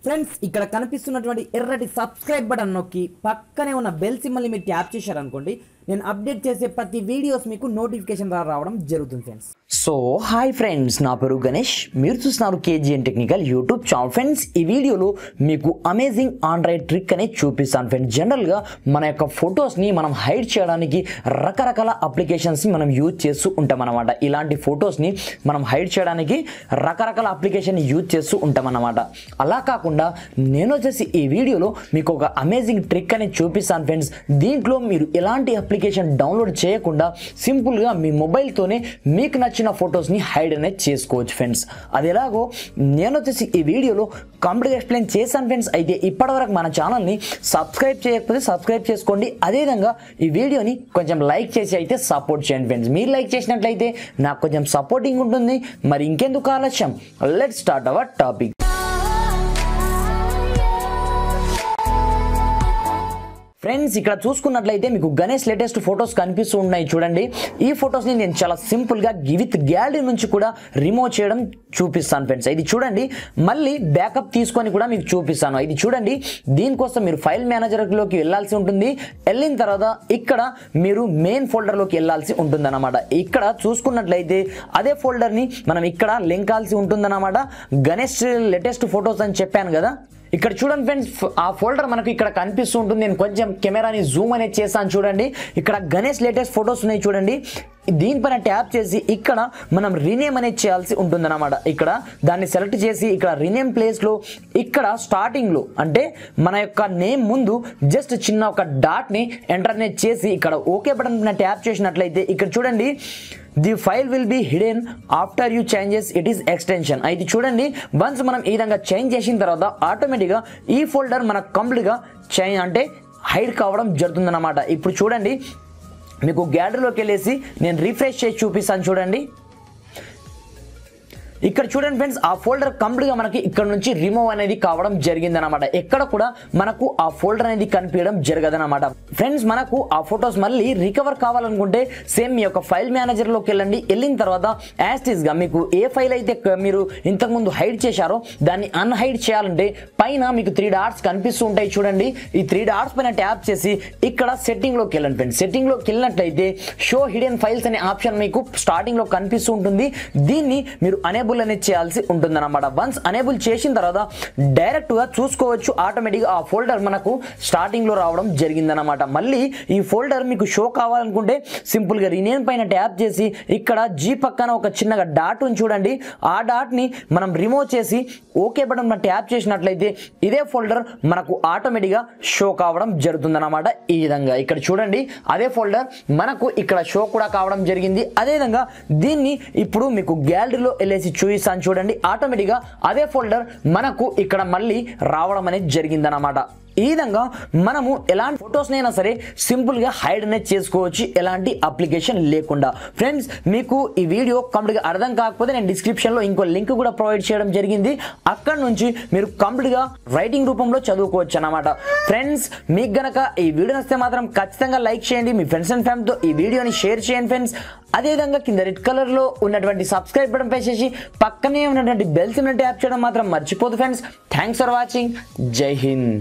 Friends ఇక్కడ కనిపిస్తున్నటువంటి ఎర్రటి సబ్స్క్రైబ్ బటన్ నొక్కి పక్కనే ఉన్న బెల్ సింబల్ ని మీరు ట్యాప్ చేశారనుకోండి నేను అప్డేట్ చేసే ప్రతి వీడియోస్ మీకు నోటిఫికేషన్ రావడం జరుగుతుంది ఫ్రెండ్స్. సో హాయ్ ఫ్రెండ్స్, నా పేరు గణేష్, మీరు చూస్తున్నారు KGN technical YouTube channel. Friends ఈ వీడియోలో మీకు అమేజింగ్ ఆండ్రాయిడ్ ట్రిక్ అనేది చూపిస్తాను ఫ్రెండ్స్. జనరల్గా మన యొక్క ఫొటోస్ని మనం హైడ్ చేయడానికి రకరకాల అప్లికేషన్స్ని మనం యూజ్ చేస్తూ ఉంటాం అన్నమాట. ఇలాంటి ఫొటోస్ని మనం హైడ్ చేయడానికి రకరకాల అప్లికేషన్ యూజ్ చేస్తూ ఉంటాం అన్నమాట. అలా కాకుండా నేను వచ్చేసి ఈ వీడియోలో మీకు ఒక అమేజింగ్ ట్రిక్ అనేది చూపిస్తాను ఫ్రెండ్స్. దీంట్లో మీరు ఎలాంటి అప్లికేషన్ డౌన్లోడ్ చేయకుండా సింపుల్గా మీ మొబైల్తోనే మీకు నచ్చిన ఫొటోస్ని హైడ్ అనేది చేసుకోవచ్చు ఫ్రెండ్స్. అది ఎలాగో నేను వచ్చేసి ఈ వీడియోలో కంప్లీట్గా ఎక్స్ప్లెయిన్ చేశాను ఫ్రెండ్స్. అయితే ఇప్పటివరకు మన ఛానల్ని సబ్స్క్రైబ్ చేయకపోతే సబ్స్క్రైబ్ చేసుకోండి. అదేవిధంగా ఈ వీడియోని కొంచెం లైక్ చేసి అయితే సపోర్ట్ చేయండి ఫ్రెండ్స్. మీరు లైక్ చేసినట్లయితే నాకు కొంచెం సపోర్టింగ్ ఉంటుంది. మరి ఇంకెందుకు ఆలస్యం, let's start our topic. Friends ఇక్కడ చూసుకున్నట్లయితే మీకు గణేష్ లేటెస్ట్ ఫొటోస్ కనిపిస్తూ ఉన్నాయి చూడండి. ఈ ఫొటోస్ని నేను చాలా సింపుల్గా విత్ గ్యాలరీ నుంచి కూడా రిమూవ్ చేయడం చూపిస్తాను ఫ్రెండ్స్. ఇది చూడండి, మళ్ళీ బ్యాకప్ తీసుకొని కూడా మీకు చూపిస్తాను. ఇది చూడండి, దీనికోసం మీరు ఫైల్ మేనేజర్లోకి వెళ్ళాల్సి ఉంటుంది. వెళ్ళిన తర్వాత ఇక్కడ మీరు మెయిన్ ఫోల్డర్లోకి వెళ్ళాల్సి ఉంటుందన్నమాట. ఇక్కడ చూసుకున్నట్లయితే అదే ఫోల్డర్ని మనం ఇక్కడ లింకాల్సి ఉంటుందన్నమాట. గణేష్ లేటెస్ట్ ఫొటోస్ అని చెప్పాను కదా, ఇక్కడ చూడండి ఫ్రెండ్స్, ఆ ఫోల్డర్ మనకు ఇక్కడ కనిపిస్తూ ఉంటుంది. నేను కొంచెం కెమెరాని జూమ్ అనేది చేస్తాను చూడండి. ఇక్కడ గణేష్ లేటెస్ట్ ఫొటోస్ ఉన్నాయి చూడండి. దీనిపైన ట్యాప్ చేసి ఇక్కడ మనం రీనేమ్ అనేది చేయాల్సి ఉంటుందన్నమాట. ఇక్కడ దాన్ని సెలెక్ట్ చేసి ఇక్కడ రీనేమ్ ప్లేస్లో ఇక్కడ స్టార్టింగ్లో అంటే మన యొక్క నేమ్ ముందు జస్ట్ చిన్న ఒక డాట్ని ఎంటర్ అనేది చేసి ఇక్కడ ఓకే బటన్ పైన ట్యాప్ చేసినట్లయితే ఇక్కడ చూడండి, the file will be hidden after you changes it is extension. అయితే చూడండి, వన్స్ మనం ఈ విధంగా చేంజ్ చేసిన తర్వాత ఆటోమేటిక్గా ఈ ఫోల్డర్ మనకు కంప్లీట్గా చేంజ్ అంటే హైడ్ కావడం జరుగుతుందన్నమాట. ఇప్పుడు చూడండి, మీకు గ్యాలరీలోకి వెళ్ళేసి నేను రిఫ్రెష్ చేసి చూపిస్తాను చూడండి. ఇక్కడ చూడండి ఫ్రెండ్స్, ఆ ఫోల్డర్ కంప్లీట్గా మనకి ఇక్కడ నుంచి రిమూవ్ అనేది కావడం జరిగిందనమాట. ఎక్కడ కూడా మనకు ఆ ఫోల్డర్ అనేది కనిపించడం జరగదనమాట. ఫ్రెండ్స్ మనకు ఆ ఫొటోస్ మళ్ళీ రికవర్ కావాలనుకుంటే సేమ్ మీ యొక్క ఫైల్ మేనేజర్లోకి వెళ్ళండి. వెళ్ళిన తర్వాత యాస్టీస్గా మీకు ఏ ఫైల్ అయితే మీరు ఇంతకుముందు హైడ్ చేశారో దాన్ని అన్హైడ్ చేయాలంటే పైన మీకు 3 డాట్స్ కనిపిస్తూ ఉంటాయి చూడండి. ఈ 3 డాట్స్ పైన ట్యాప్ చేసి ఇక్కడ సెట్టింగ్లోకి వెళ్ళండి ఫ్రెండ్స్. సెట్టింగ్లోకి వెళ్ళినట్లయితే షో హిడెన్ ఫైల్స్ అనే ఆప్షన్ మీకు స్టార్టింగ్లో కనిపిస్తూ ఉంటుంది. దీన్ని మీరు అనేబుల్ అనేది చేయాల్సి ఉంటుందన్నమాట. వన్స్ అనేబుల్ చేసిన తర్వాత డైరెక్ట్ గా చూసుకోవచ్చు, ఆటోమేటిక్ గా ఆ ఫోల్డర్ మనకు స్టార్టింగ్ లో రావడం జరిగిందనమాట. మళ్ళీ ఈ ఫోల్డర్ మీకు షో కావాలనుకుంటే సింపుల్ గా రీనేమ్ పైన ట్యాప్ చేసి ఇక్కడ జీ పక్కన ఒక చిన్నగా డాట్ ఉంది చూడండి. ఆ డాట్ ని మనం రిమూవ్ చేసి ఓకే బటన్ ట్యాప్ చేసినట్లయితే ఇదే ఫోల్డర్ మనకు ఆటోమేటిక్ గా షో కావడం జరుగుతుందన్నమాట. ఈ విధంగా ఇక్కడ చూడండి, అదే ఫోల్డర్ మనకు ఇక్కడ షో కూడా కావడం జరిగింది. అదేవిధంగా దీన్ని ఇప్పుడు మీకు గ్యాలరీలో వెళ్ళేసి చూపిస్తాను చూడండి. ఆటోమేటిక్గా అదే ఫోల్డర్ మనకు ఇక్కడ మళ్ళీ రావడం అనేది జరిగిందనమాట. ఈ విధంగా మనము ఎలాంటి ఫొటోస్నైనా సరే సింపుల్గా హైడ్ అనేది చేసుకోవచ్చు, ఎలాంటి అప్లికేషన్ లేకుండా. ఫ్రెండ్స్ మీకు ఈ వీడియో కంప్లీట్గా అర్థం కాకపోతే నేను డిస్క్రిప్షన్లో ఇంకో లింక్ కూడా ప్రొవైడ్ చేయడం జరిగింది. అక్కడ నుంచి మీరు కంప్లీట్గా రైటింగ్ రూపంలో చదువుకోవచ్చు అన్నమాట. ఫ్రెండ్స్ మీకు గనక ఈ వీడియో నచ్చితే మాత్రం ఖచ్చితంగా లైక్ చేయండి. మీ ఫ్రెండ్స్ అండ్ ఫ్యామిలీతో ఈ వీడియోని షేర్ చేయండి ఫ్రెండ్స్. అదేవిధంగా కింద రెడ్ కలర్లో ఉన్నటువంటి సబ్స్క్రైబ్ బటన్ ప్రెస్ చేసి పక్కనే ఉన్నటువంటి బెల్ సింబల్ ట్యాప్ చేయడం మాత్రం మర్చిపోదు ఫ్రెండ్స్. Thanks for watching. జై హింద్.